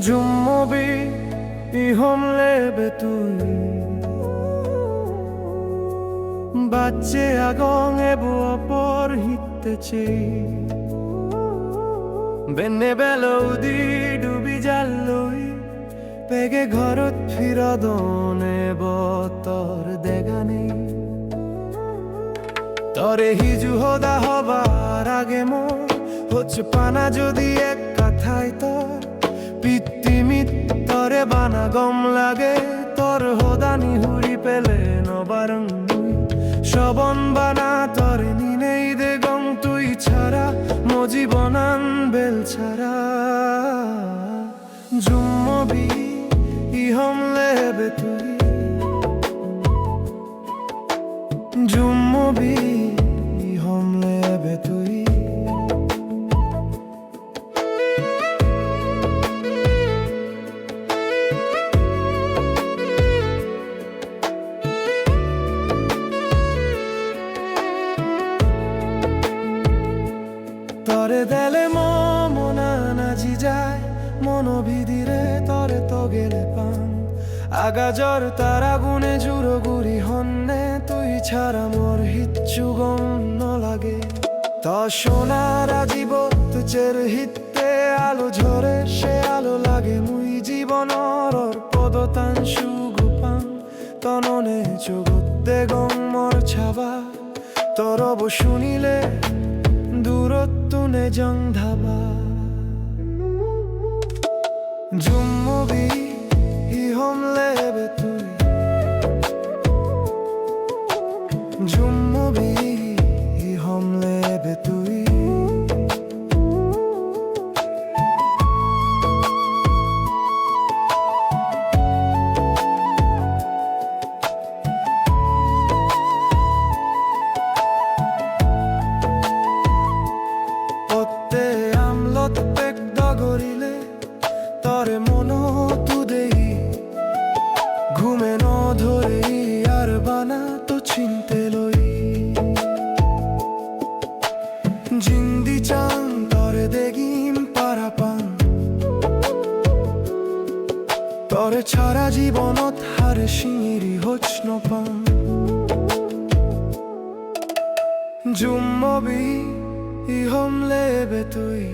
Jummobi ihom lebe tui Bacce agong ebu apor hittece Benne belodi dubi jalloi Pege ঘরত ফিরদনে বতর দেগানে তরে হিজু হদা হবার আগে মোর হচ্ছে পানা যদি এক কথায় তোর পিত্তিমিত তরে বানা গম লাগে তোর হদানি হুড়ি পেলে নবারং শবন বানা তরে নিনেই দে গম তুই ছাড়া মজিবনান বেল ছাড়া জুম্মবি ihom lebe tui Jummobi ihom lebe tui Tore dele mona naji jay Mono bidire tore to gele pan আগাজর তারা গুনে জুড়ো গুড়ি হন্নে তুই ছাড়া মোর হিচ্ছু গম লাগে তা সোনার জীবত চের হিত্তে আলো ঝরে সে আলো লাগে মুই জীবনর পদতান সুগুপান তননে জগতে গম মোর ছাবা তরব শুনিলে দূরত্বনে জং dhaba জুম্মবি ihom lebe tui Jummobi ihom lebe tui Otte amlot pek dagorile tore mono ঘুমে ন ধরে আর বানা তো চিনতে লই জিন্দি চাং তরে দেগিম পারাপান তরে ছাড়া জীবনত হারে শিঙিরি হচ্ন পান জুম্মবি ihom lebe tui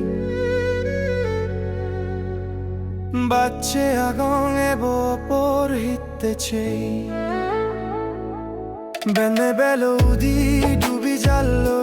Bacce agong ebo por hittece Benne belodi dubi jallo